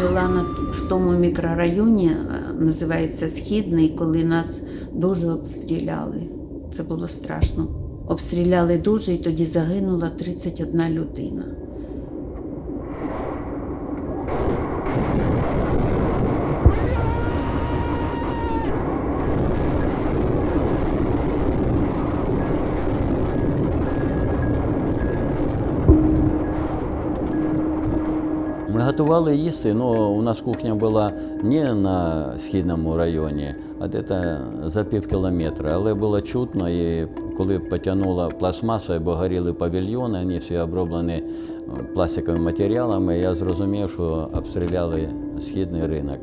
жила в тому мікрорайоні, називається Східний, коли нас дуже обстріляли. Це було страшно. Обстріляли дуже, і тоді загинула 31 людина. Ми готували їсти, але у нас кухня була не на Східному районі, а десь за пів кілометра. Але було чутно, і коли потягнуло пластмасою, бо горіли павільйони, вони всі оброблені пластиковими матеріалами, я зрозумів, що обстріляли Східний ринок.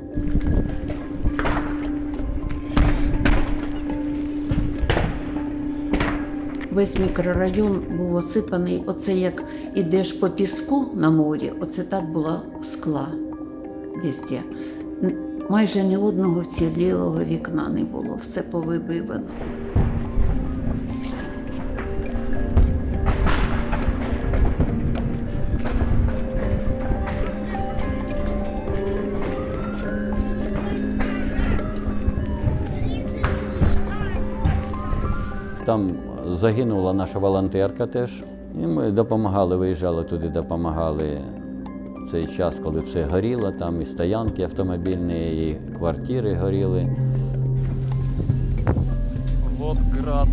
Весь мікрорайон був осипаний, оце як ідеш по піску на морі, оце так було скла везде. Майже ні одного вцілілого вікна не було, все повибивано. Там загинула наша волонтерка теж, і ми допомагали, виїжджали туди, допомагали в цей час, коли все горіло, там і стоянки автомобільні, і квартири горіли. Вот град.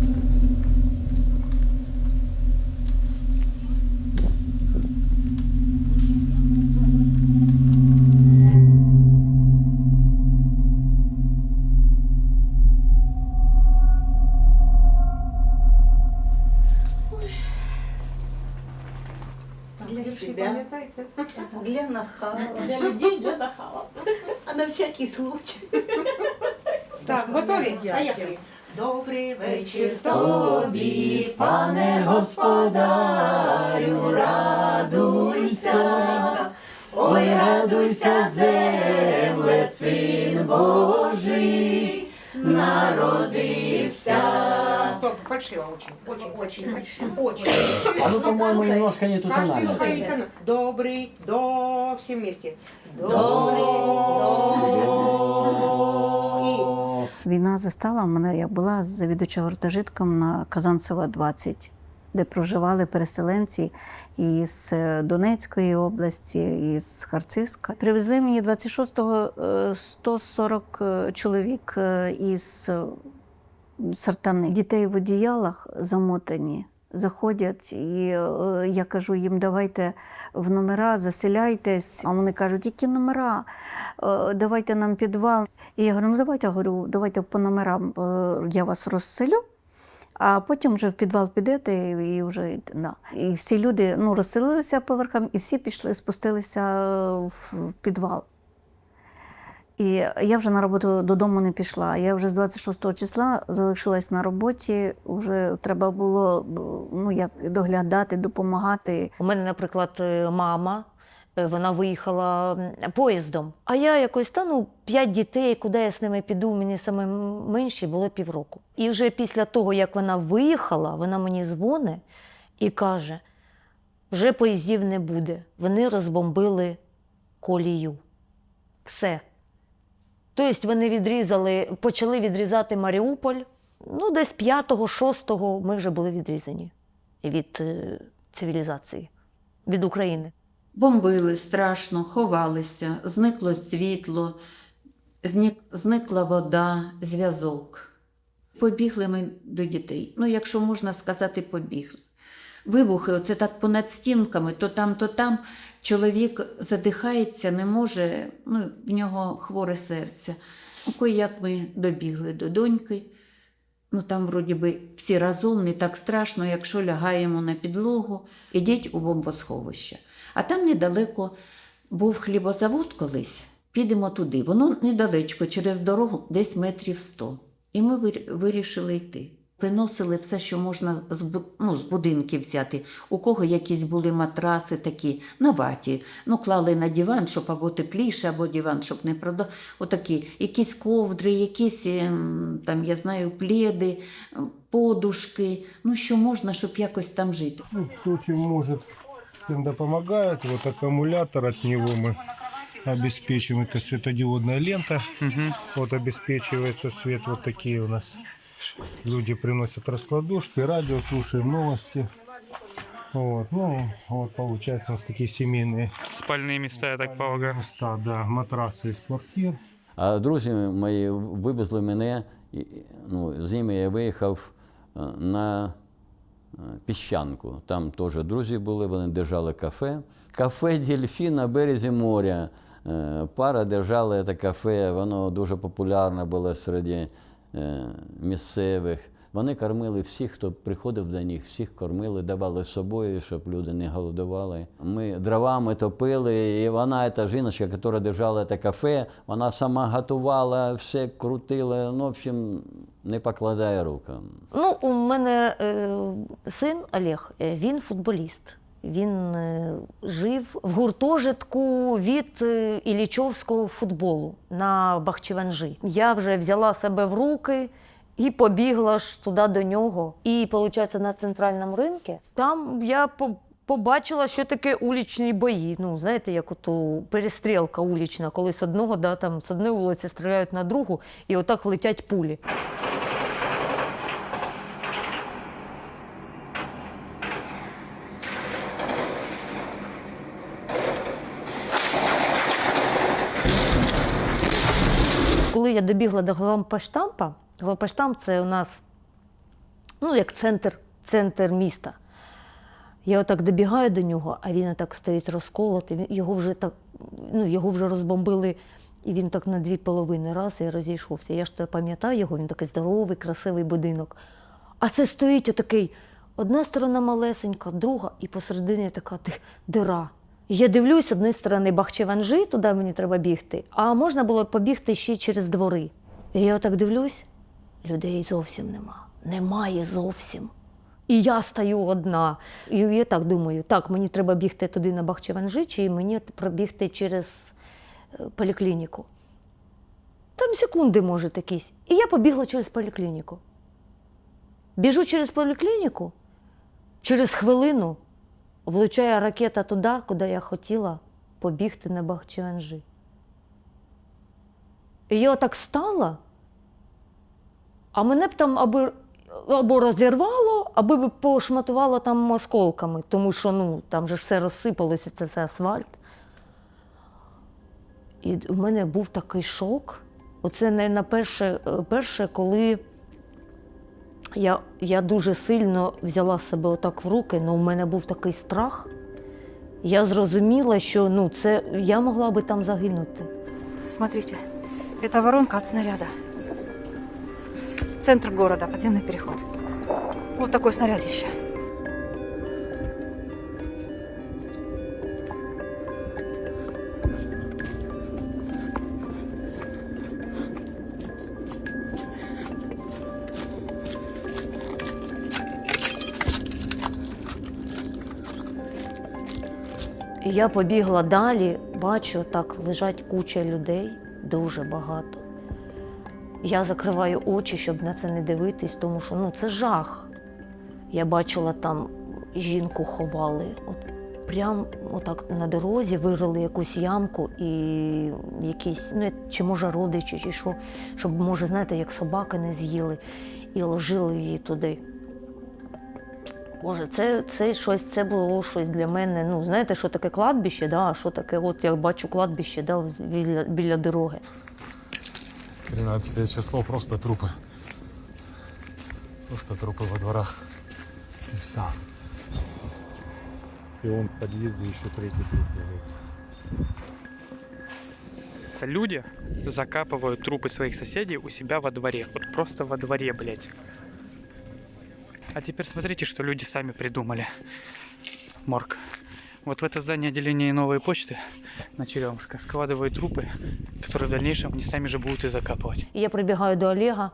Для себя, для нахала, Для людей, для нахала. а на всякий случай. Так, готові? Поехали. Добрий вечір тобі, пане господарю, радуйся, ой, радуйся, земле, син Божий, народився. Стоп, фальшиво очень. Очень. А вы, по-моему, немножко не ту Каждый тональность. свои тона. Добрый, до, все вместе. Війна застала мене, я була завідувачем гуртожитком на Казанцева, 20, де проживали переселенці із Донецької області, із Харциска. Привезли мені 26-го 140 чоловік із Сартани. Дітей в одіялах замотані. Заходять, і я кажу їм, давайте в номера, заселяйтесь. А вони кажуть, які номера, давайте нам підвал. І я говорю, давайте по номерам я вас розселю, а потім вже в підвал підете і вже, да. І всі люди розселилися поверхам, і всі пішли, спустилися в підвал. І я вже на роботу додому не пішла. Я вже з 26 числа залишилась на роботі, вже треба було як доглядати, допомагати. У мене, наприклад, мама, вона виїхала поїздом, а я якось 5 дітей, куди я з ними піду, мені саме менші було півроку. І вже після того, як вона виїхала, вона мені дзвонить і каже, вже поїздів не буде, вони розбомбили колію. Все. Тобто вони почали відрізати Маріуполь, десь 5-6 ми вже були відрізані від цивілізації, від України. Бомбили страшно, ховалися, зникло світло, зникла вода, зв'язок. Побігли ми до дітей. Якщо можна сказати, побігли. Вибухи, оце так понад стінками, то там. Чоловік задихається, не може, в нього хворе серце. Як ми добігли до доньки, там вроді би всі разом, не так страшно, якщо лягаємо на підлогу, ідіть у бомбосховище. А там недалеко був хлібозавод колись, підемо туди. Воно недалечко, через дорогу, десь метрів 100. І ми вирішили йти. Приносили все, що можна з будинків взяти. У кого якісь були матраси такі, на ваті. Клали на диван, щоб або тепліше, або диван, щоб не продав. Отакі, якісь ковдри, якісь, я знаю, пледи, подушки. Що можна, щоб якось там жити. Кто чем может, тем допомагает. Вот аккумулятор, от него мы обеспечиваем. Это светодиодная лента. Мгм. Вот обеспечивается свет. Вот такие у нас. Люди приносят раскладушки, радио, слушаем новости. Вот, ну, вот получается у нас такие семейные Спальные места, я так полагаю. места, да, матрасы из квартир. А друзі мої вивезли мене, ну, з ними я виїхав на Піщанку. Там теж друзі були, вони держали кафе. Кафе «Дельфін» на березі моря. Пара держала це кафе, воно дуже популярне було серед місцевих. Вони кормили всіх, хто приходив до них, всіх кормили, давали з собою, щоб люди не голодували. Ми дровами топили, і вона, ця жіночка, яка держала це кафе, вона сама готувала, все крутила, ну, в общем, не покладає рук. Ну, у мене син Олег, він футболіст. Він жив в гуртожитку від Іллічовського футболу на Бахчеванжі. Я вже взяла себе в руки і побігла ж туди до нього. І, виходить, на центральному ринку там я побачила, що таке улічні бої. Ну, знаєте, як ото перестрілка улічна, коли з одного, да, там, з одної вулиці стріляють на другу, і отак летять пулі. Коли я добігла до главпоштампа, главпоштамп – це у нас, ну, як центр міста. Я отак добігаю до нього, а він отак стоїть розколотий, його вже так, ну, його вже розбомбили, і він так на дві половини раз і розійшовся. Я ж це пам'ятаю його, він такий здоровий, красивий будинок. А це стоїть отакий, одна сторона малесенька, друга, і посередині така дира. Я дивлюсь, з однієї сторони Бахчеванжі, туди мені треба бігти, а можна було побігти ще через двори. І я отак дивлюсь, людей зовсім нема. Немає зовсім. І я стою одна. І я так думаю, так, мені треба бігти туди на Бахчеванжі, чи мені пробігти через поліклініку. Там секунди, може, якісь. І я побігла через поліклініку. Біжу через поліклініку, через хвилину влучає ракета туди, куди я хотіла побігти на Бахчеванжі. І я отак стала, а мене б там або розірвало, або б пошматувало там осколками, тому що, ну, там же ж все розсипалося, це все асфальт. І в мене був такий шок. Оце, мабуть, перше, коли я дуже сильно взяла себе отак в руки, але у мене був такий страх. Я зрозуміла, що, ну, це, я могла би там загинути. Смотрите, это воронка от снаряда. Центр города, подземный переход. Вот такое снарядище. І я побігла далі, бачу, так лежать куча людей, дуже багато. Я закриваю очі, щоб на це не дивитись, тому що, ну, це жах. Я бачила, там жінку ховали. От прямо отак на дорозі вирили якусь ямку і якісь, ну, чи може родичі, чи що, щоб, може, знаєте, як собаки не з'їли, і ложили її туди. Боже, це було щось для мене. Ну, знаєте, що таке кладбище, да? Що таке, от я бачу кладбище, да, біля дороги. 13 число, просто трупы. Просто трупы во дворах. И все. И он в подъезде еще третий труп лежит. Люди закапывают трупы своих соседей у себя во дворе. Вот просто во дворе, блядь. А теперь смотрите, что люди сами придумали. Морг. Вот в это здание отделения Новой почты на Черемушка складывают трупы, которые в дальнейшем они сами же будут и закапывать. І я прибігаю до Олега,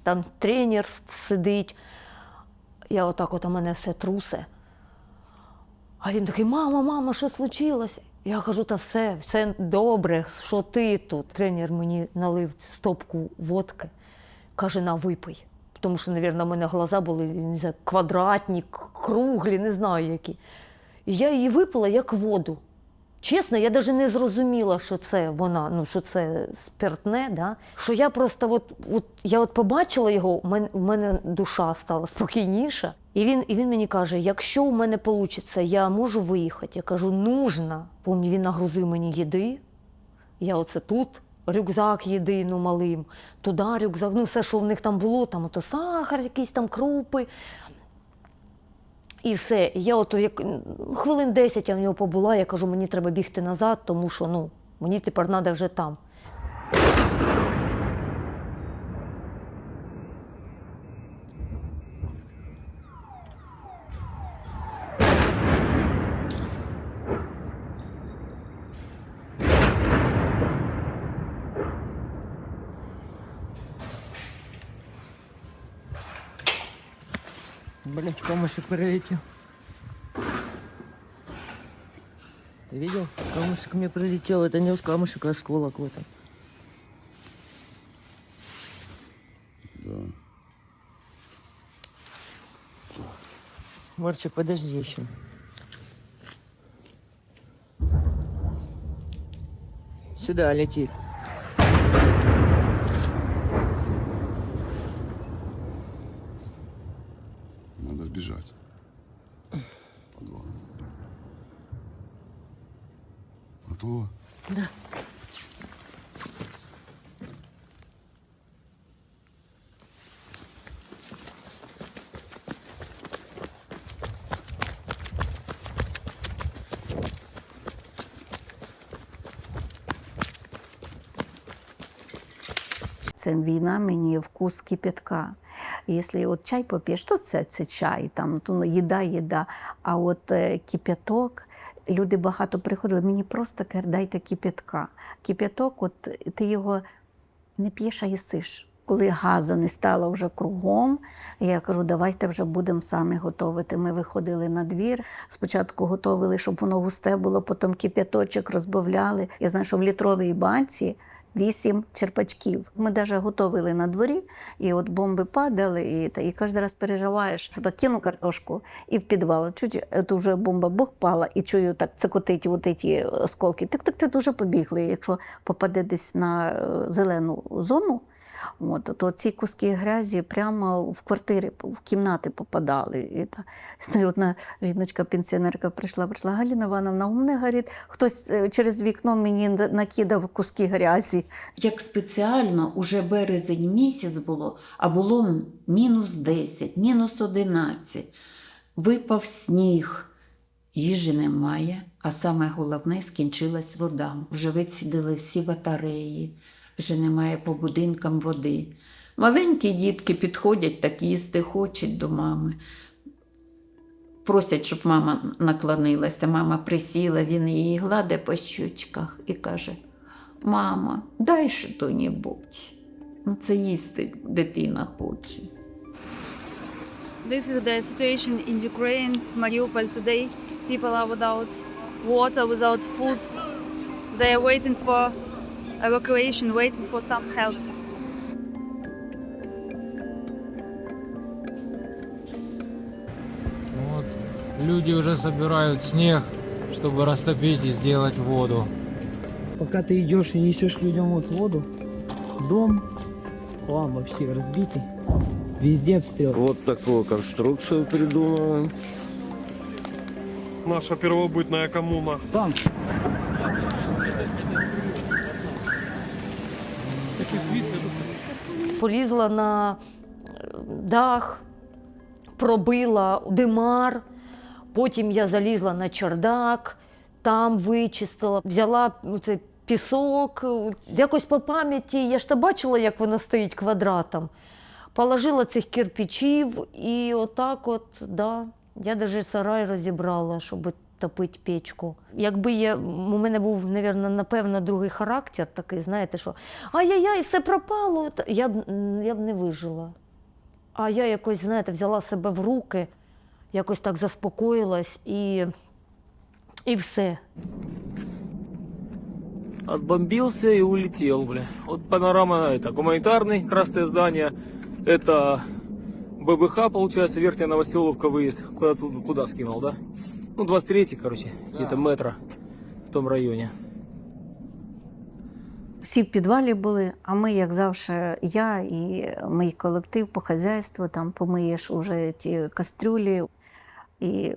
там тренер сидить, я отак от, у мене все трусе. А він такий: мама, що случилось? Я кажу: та все добре, що ти тут? Тренер мені налив стопку водки, каже: на, випий. Тому що, мабуть, у мене глаза були, не знаю, квадратні, круглі, не знаю які. І я її випила як воду. Чесно, я навіть не зрозуміла, що це вона, ну, що це спиртне, да? Що я просто я побачила його, у мене душа стала спокійніша. І він мені каже, якщо у мене вийде, я можу виїхати. Я кажу, нужно. Помню, він нагрузив мені їди, я оце тут, рюкзак їди, ну, малим, туди рюкзак, ну, все, що в них там було, там ото сахар, якісь там крупи. І все. Я хвилин 10 я в нього побула, я кажу, мені треба бігти назад, тому що, ну, мені тепер треба вже там. Блять, камушек прилетел. Ты видел? Камушек мне прилетел. Это не камушек, а осколок в этом. Да. Марчик, подожди еще. Сюда летит. Надо сбежать. Подвал. Готово? Да. Це війна мені вкус кипятка. Якщо от чай поп'єш, то це чай, там, то їда. А от кипяток, люди багато приходили, мені просто кажуть, дайте кипятка. Кипяток, от ти його не п'єш, а їсиш. Коли газу не стало вже кругом, я кажу, давайте вже будемо самі готувати. Ми виходили на двір, спочатку готували, щоб воно густе було, потім кип'яточок розбавляли. Я знаю, що в літровій банці 8 черпачків. Ми навіть готували на дворі, і от бомби падали, і кожен раз переживаєш, що так кину картошку і в підвал. Чуть це вже бомба Бог пала, і чую, так цокотить ці осколки. Так вже побігли. Якщо попаде десь на зелену зону, то ці куски грязі прямо в квартири, в кімнати попадали. І одна жіночка-пенсіонерка прийшла, Галина Івановна, у мене, говорить, хтось через вікно мені накидав куски грязі. Як спеціально, уже березень місяць було, а було -10, -11. Випав сніг, їжі немає, а саме головне, скінчилась вода. Вже вицідили всі батареї. Вже немає по будинкам води. Маленькі дітки підходять, так їсти хочуть до мами. Просять, щоб мама наклонилася. Мама присіла, він її гладить по щучках і каже, мама, дай що-небудь. Це їсти дитина хоче. This is the situation in Ukraine, Mariupol today. People are without water, without food. They are waiting for evacuation, waiting for some help. Вот. Люди уже собирают снег, чтобы растопить и сделать воду. Пока ты идешь и несешь людям вот воду, дом, хлам вообще разбитый. Везде обстрел. Вот такую конструкцию придумываем. Наша первобытная коммуна. Танк. Полізла на дах, пробила димар, потім я залізла на чердак, там вичистила, взяла цей пісок, якось по пам'яті, я ж та бачила, як воно стоїть квадратом. Положила цих кирпичів і отак от, да, я навіть сарай розібрала, щоб топити печку. Якби у мене був, напевно, другий характер такий, знаєте, що ай-яй-яй, все пропало, я б не вижила. А я якось, знаєте, взяла себе в руки, якось так заспокоїлась і все. Отбомбился и улетел, бля. Вот панорама, это гуманитарный, красное здание. Это ББХ, получается, Верхняя Новоселовка, выезд. Куда скинул, да? Ну, 23-й, короче, где-то метро. в том районе. Всі в підвалі були, а ми, як завжди, я і мій колектив по хазяйству, там помиєш уже ті кастрюлі, і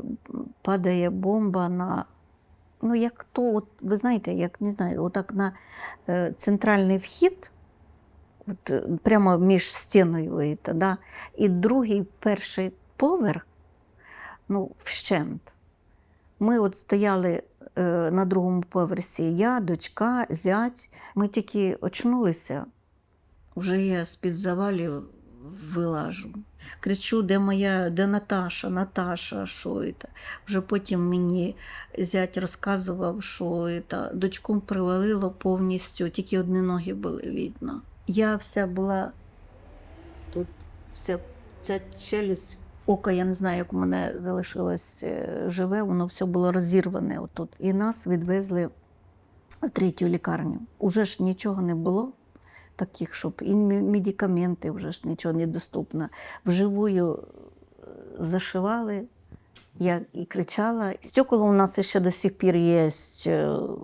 падає бомба на, ну як то, от, ви знаєте, як, не знаю, отак на центральний вхід, от, прямо між стіною, да, і другий, перший поверх, ну, вщент. Ми от стояли на другому поверсі, я, дочка, зять. Ми тільки очнулися, вже я з-під завалів вилажу. Кричу, де Наташа, Наташа, що це? Вже потім мені зять розказував, що це. Дочку привалило повністю, тільки одні ноги були видно. Я вся була тут, вся ця челюсть. Око, я не знаю, як у мене залишилось живе, воно все було розірване отут. І нас відвезли в 3-ю лікарню. Уже ж нічого не було таких, щоб і медикаменти вже ж нічого не доступно. Вживую зашивали, я і кричала. Стекла у нас ще до сих пір є,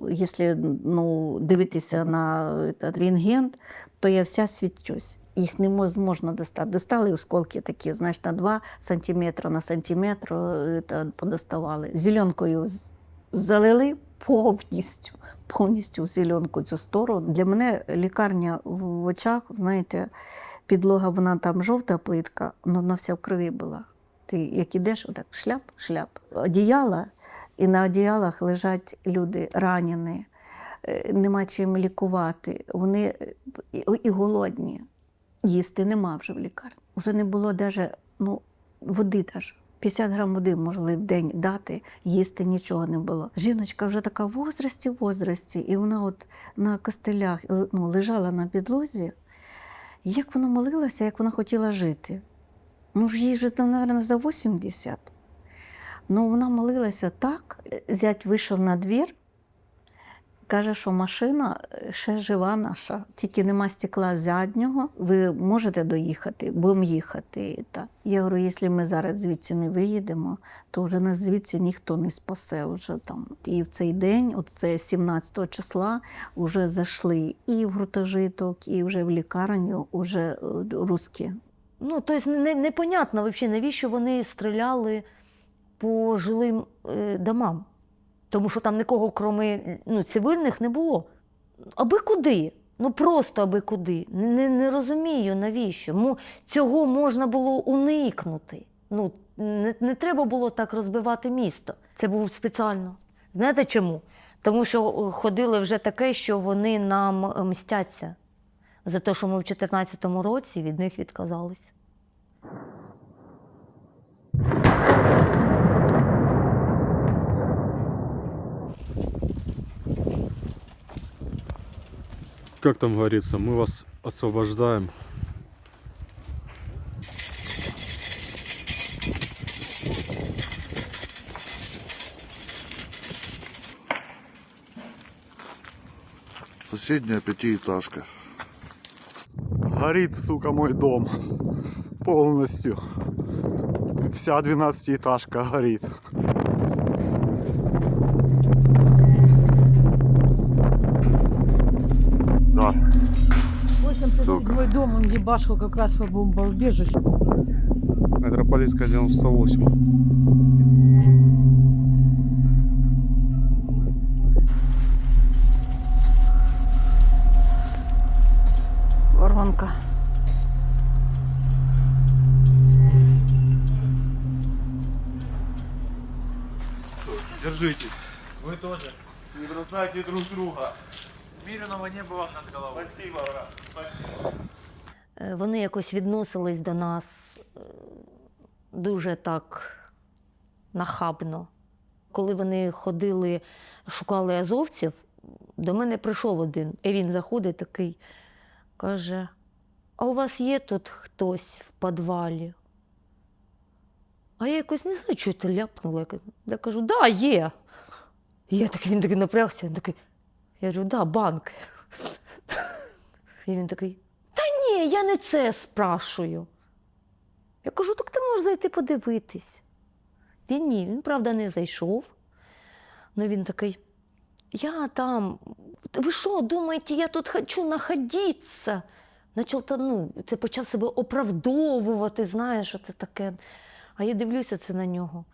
якщо дивитися на рентген, то я вся свічусь. Їх невозможно достати. Достали осколки такі, знаєш, на 2 сантиметри на сантиметр подоставали. Зеленкою залили повністю в зеленку цю сторону. Для мене лікарня в очах, знаєте, підлога, вона там жовта плитка, але вона вся в крові була. Ти як ідеш, отак шляп. Одіяла, і на одіялах лежать люди ранені, нема чим лікувати. Вони і голодні. Їсти нема вже в лікарні. Вже не було навіть води. 50 грам води могли в день дати, їсти нічого не було. Жіночка вже така в возрасті, і вона от на костелях лежала на підлозі. Як вона молилася, як вона хотіла жити. Їй вже, мабуть, за 80. Вона молилася так. Зять вийшов на двір, каже, що машина ще жива наша, тільки нема стекла заднього, ви можете доїхати, будемо їхати. Я говорю, якщо ми зараз звідси не виїдемо, то вже нас звідси ніхто не спасе. Вже там. І в цей день, от це 17 числа, вже зайшли і в гуртожиток, і вже в лікарню, вже русські. Тобто непонятно взагалі, навіщо вони стріляли по жилим домам. Тому що там нікого, крім цивільних, не було. Аби куди? Просто аби куди. Не розумію, навіщо. Цього можна було уникнути. Не треба було так розбивати місто. Це було спеціально. Знаєте чому? Тому що ходили вже таке, що вони нам мстяться за те, що ми в 2014 році від них відказались. Как там говорится, мы вас освобождаем. Соседняя 5-этажка. Горит, сука, мой дом. Полностью. Вся 12-этажка горит. Да. Сука. Мой дом, он ебашил как раз по бомбоубежищу. Метрополитская 98. Воронка. Держитесь. Вы тоже. Не бросайте друг друга. Мирного неба вам над головой. Спасибо, брат. Спасибо. Вони якось відносились до нас дуже так нахабно. Коли вони ходили, шукали азовців, до мене прийшов один. І він заходить такий, каже, а у вас є тут хтось в підвалі? А я якось не знаю, що це ляпнула. Я кажу, да, є. І він такий напрягся, він такий, я кажу, да, банк. І він такий, та ні, я не це спрашую. Я кажу, так ти можеш зайти подивитись. Він правда, не зайшов. Ну він такий, я там, ви що, думаєте, я тут хочу находитися? Це почав себе оправдовувати, знаєш, що це таке. А я дивлюся це на нього.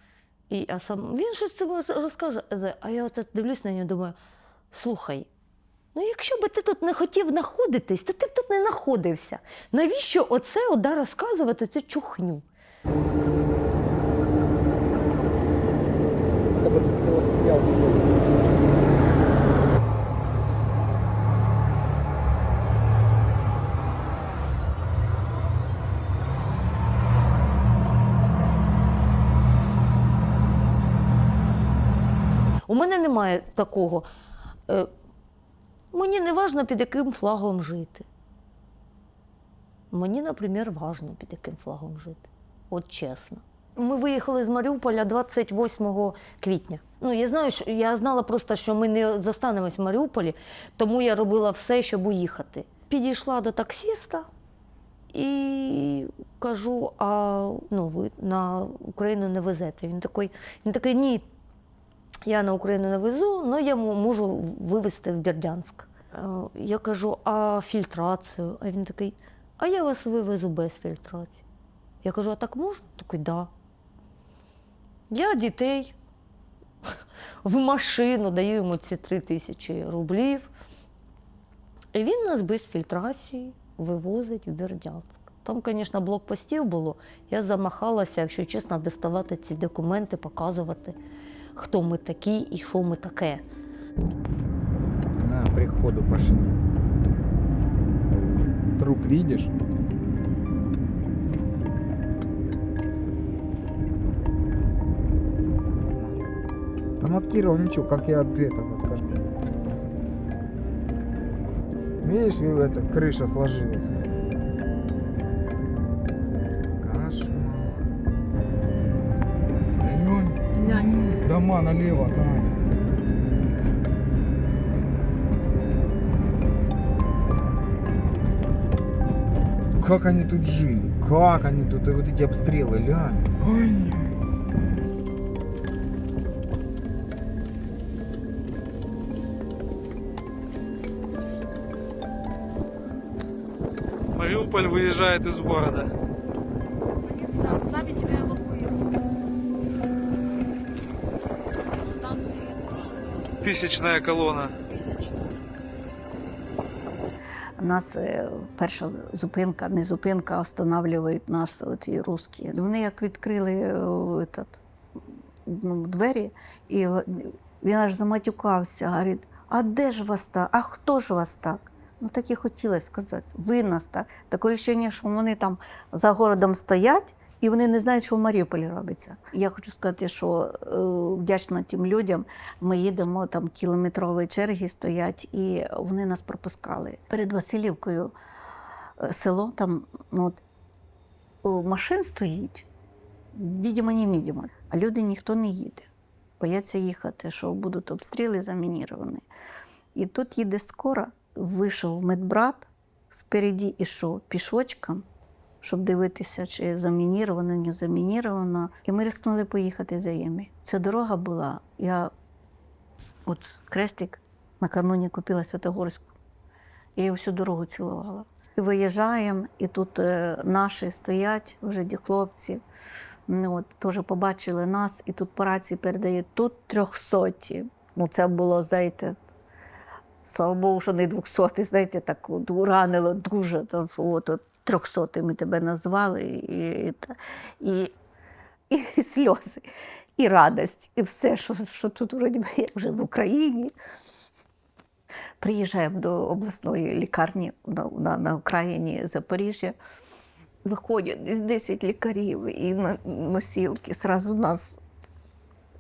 А сам, він щось це розкаже, а я оце дивлюсь на нього, думаю, слухай, якщо би ти тут не хотів знаходитись, то ти б тут не знаходився. Навіщо оце розказувати цю чухню? У мене немає такого. Мені не важливо, під яким флагом жити. Мені, наприклад, важливо, під яким флагом жити. От чесно. Ми виїхали з Маріуполя 28 квітня. Я знала просто, що ми не застанемось в Маріуполі, тому я робила все, щоб уїхати. Підійшла до таксиста і кажу, ви на Україну не везете. Він такий, ні, я на Україну не везу, але я можу вивезти в Бердянськ. Я кажу, а фільтрацію? А він такий, а я вас вивезу без фільтрації. Я кажу, а так можна? Такий, да. Я дітей в машину, даю йому ці 3000 рублів. І він нас без фільтрації вивозить в Бердянськ. Там, звісно, блокпостів було. Я замахалася, якщо чесно, доставати ці документи, показувати, хто ми такі і що ми таке. На приходу пошли. Труп видишь? Там от Кирова ничего, как и от этого, скажем. Видишь, крыша сложилась. Кошмар. Дома налево, да. Как они тут жили? Как они тут, вот эти обстрелы, ля? Ой. Мариуполь выезжает из города. Сами себя эвакуируют. Тысячная колонна. Нас перша зупинка, не зупинка, останавливають нас ті русські. Вони як відкрили двері, і він аж заматюкався, говорить, а де ж вас так, а хто ж вас так? Так і хотілося сказати, ви нас так. Таке відчуття, що вони там за городом стоять, і вони не знають, що в Маріуполі робиться. Я хочу сказати, що вдячна тим людям, ми їдемо, там кілометрові черги стоять, і вони нас пропускали. Перед Василівкою село, там машин стоїть, відомо-невідомо, а люди ніхто не їде. Бояться їхати, що будуть обстріли замініровані. І тут їде скоро, вийшов медбрат, впереді ішов пішочком, щоб дивитися, чи замініровано, не замініровано. І ми рискнули поїхати за ними. Ця дорога була, я крестик накануні купила Святогорську. Я її всю дорогу цілувала. І виїжджаємо, і тут наші стоять, вже хлопці, теж побачили нас, і тут по рації передають, тут 300. Це було, знаєте, слава Богу, що не 200, знаєте, так ранило дуже, от 300 ми тебе назвали, і сльози, і радість, і все, що тут вроді як вже в Україні. Приїжджаємо до обласної лікарні на окраїні Запоріжжя. Виходять десь 10 лікарів і на носілки, зразу нас.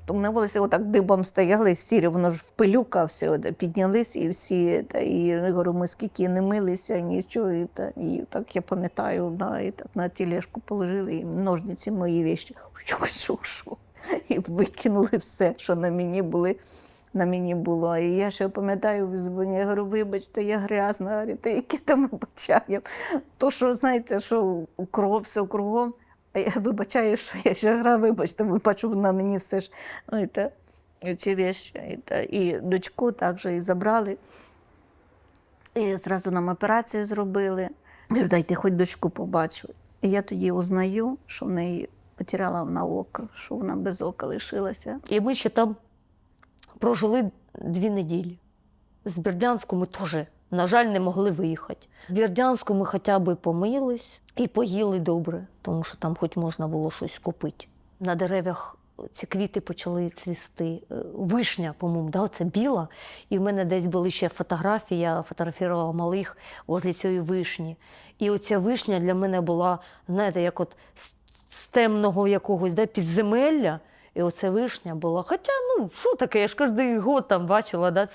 На вулиці отак дибом стояли, сірі, воно ж в пилюка все, піднялись і всі, і я говорю, ми скільки не милися, нічого, і так я пам'ятаю, і так на тележку положили, і ножниці мої вещі, і викинули все, що на мені було. І я ще пам'ятаю, я говорю, вибачте, я грязна, говорите, яке там вибачаю. То, що, знаєте, що кров, все кругом. А я вибачаю, що я ще гра, вибачте, бачу, на мені все ж. ці речі. І дочку також і забрали. І зразу нам операцію зробили. Говорю, дайте хоч дочку побачу. І я тоді узнаю, що в неї потеряла вона око, що вона без ока лишилася. І ми ще там прожили 2 неділі. З Бердянську ми теж, на жаль, не могли виїхати. В Бердянську ми хоча б помились і поїли добре, тому що там хоч можна було щось купити. На деревах ці квіти почали цвісти. Вишня, по-моєму, да, це біла. І в мене десь були ще фотографії, я фотографувала малих возле цієї вишні. І оця вишня для мене була, знаєте, як от з темного якогось, да, підземелля. І оця вишня була. Хоча, ну, що таке, я ж кожен год там бачила, да,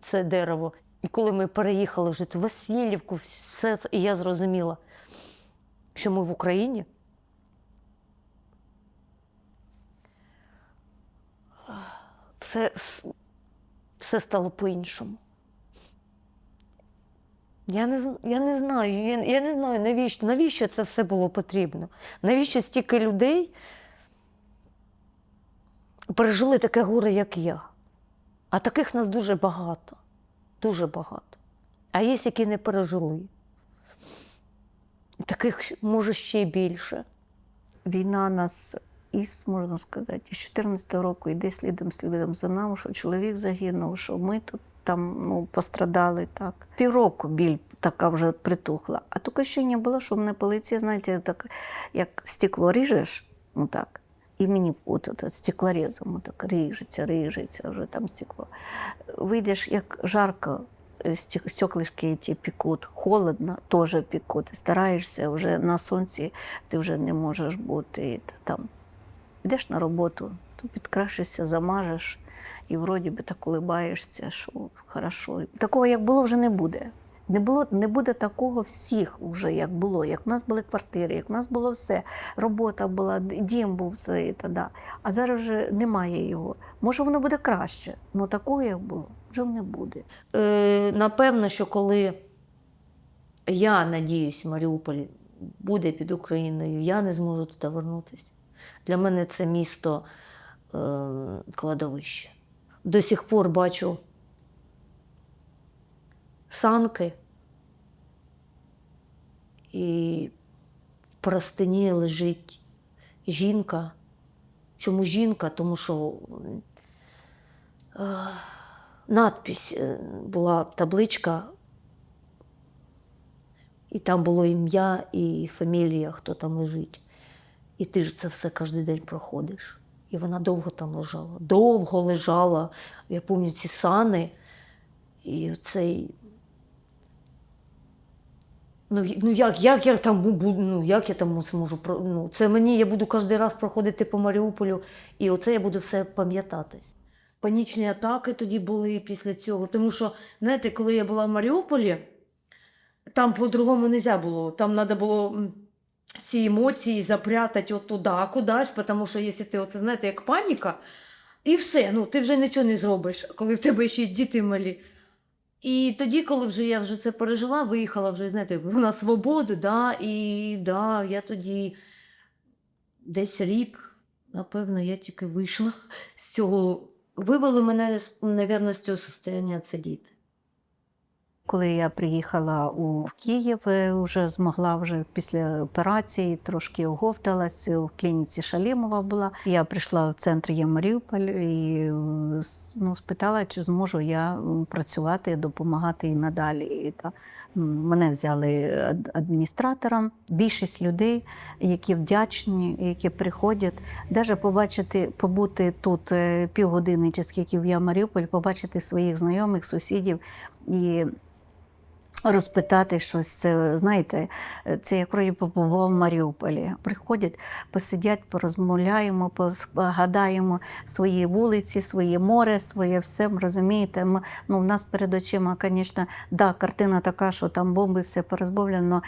це дерево. І коли ми переїхали вже в Васильівку, все, і я зрозуміла, що ми в Україні. Все стало по-іншому. Я не знаю, навіщо це все було потрібно. Навіщо стільки людей пережили таке горе, як я. А таких нас дуже багато. Дуже багато. А є, які не пережили. Таких, може, ще більше. Війна нас, можна сказати, з 14-го року йде слідом за нами, що чоловік загинув, що ми тут там пострадали. Так. Півроку біль така вже притухла. А таке ще не було, що мене полиція, знаєте, так, як стекло ріжеш, так, і мені от стеклорезом так ріжеться вже там стекло. Вийдеш, як жарко, стеклышки ці пекуть, холодно, теж пекуть. Ти стараєшся вже на сонці, ти вже не можеш бути там. Йдеш на роботу, то підкрашишся, замажеш і вроді би так улибаєшся, що хорошо. Такого, як було, вже не буде. Не буде такого всіх вже, як було. Як в нас були квартири, як в нас було все. Робота була, дім був, все і тоді. А зараз вже немає його. Може, воно буде краще, але такого, як було, вже не буде. Напевно, що коли, я надіюсь, Маріуполь буде під Україною, я не зможу туди повернутися. Для мене це місто кладовище. До сих пор бачу санки, і в простині лежить жінка. Чому жінка? Тому що надпись була, табличка, і там було ім'я і фамілія, хто там лежить. І ти ж це все кожен день проходиш. І вона довго там лежала. Довго лежала. Я пам'ятаю ці сани. І цей... як я там буду, як я там зможу... це мені, я буду кожен раз проходити по Маріуполю, і оце я буду все пам'ятати. Панічні атаки тоді були після цього. Тому що, знаєте, коли я була в Маріуполі, там по-другому не можна було. Там треба було ці емоції запрятати от туди, кудись, тому що якщо ти, оце, знаєте, як паніка, і все, ти вже нічого не зробиш, коли в тебе ще діти малі. І тоді, коли вже я вже це пережила, виїхала вже, знаєте, на свободу, я тоді десь рік, напевно, я тільки вийшла з цього. Вивели мене, мабуть, з цього стану це діти. Коли я приїхала в Київ, вже змогла після операції, трошки оговталася, в клініці Шалімова була. Я прийшла в центр Маріуполь і спитала, чи зможу я працювати, допомагати і надалі. Мене взяли адміністратором. Більшість людей, які вдячні, які приходять, навіть побути тут півгодини, чи скільки я в Маріуполь, побачити своїх знайомих, сусідів і розпитати щось. Це, знаєте, це як вроді побував в Маріуполі. Приходять, посидять, порозмовляємо, погадаємо свої вулиці, своє море, своє все, розумієте. У нас перед очима, звісно, картина така, що там бомби, все порозбавлено,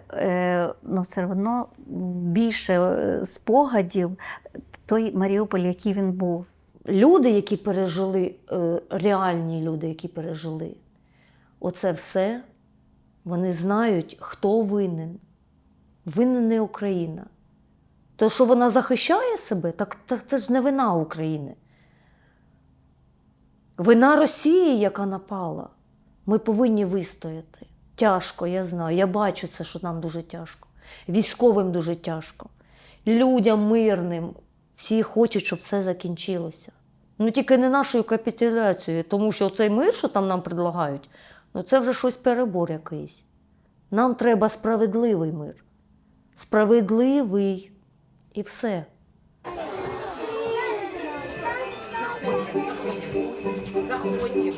але все одно більше спогадів той Маріуполь, який він був. Люди, які пережили, реальні люди, які пережили оце все, вони знають, хто винен. Винен не Україна. То, що вона захищає себе, так це ж не вина України. Вина Росії, яка напала. Ми повинні вистояти. Тяжко, я знаю. Я бачу це, що нам дуже тяжко. Військовим дуже тяжко. Людям мирним. Всі хочуть, щоб це закінчилося. Ну тільки не нашою капітуляцією, тому що цей мир, що там нам предлагають, ну це вже щось перебор якийсь. Нам треба справедливий мир. Справедливий. І все. Заходим.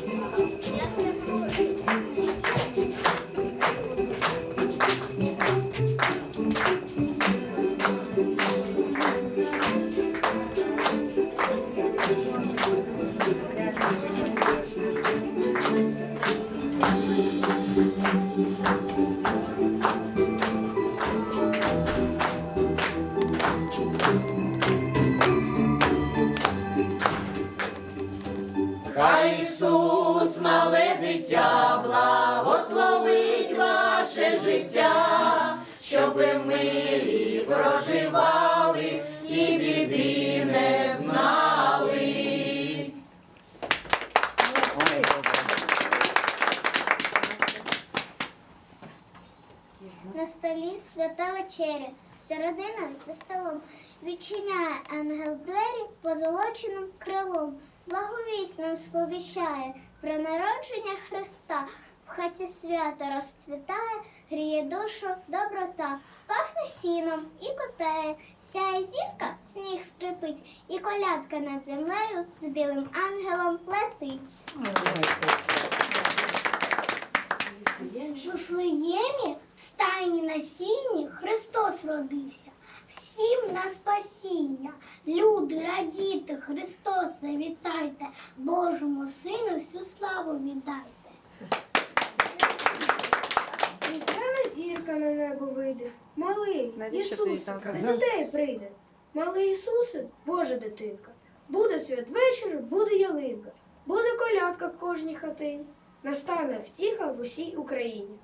Хай Ісус, мале дитя, благословить ваше життя, щоб ви в мирі проживали і біди не знали. На столі свята вечеря, вся родина за столом відчиняє ангел двері позолоченим крилом. Благовість нам сповіщає про народження Христа. В хаті свято розцвітає, гріє душу доброта. Пахне сіном і котеє, сяє зірка, сніг скрипить, і колядка над землею з білим ангелом летить. В Вифлеємі, в стайні на сіні, Христос родився. Всім на спасіння. Люди, радійте, Христос завітайте, Божому Сину всю славу віддайте. Різдвяна зірка на небо вийде, малий Ісусик до дітей прийде. Малий Ісусик, Божа дитинка. Буде святвечір, буде ялинка, буде колядка в кожній хатині. Настане втіха в усій Україні.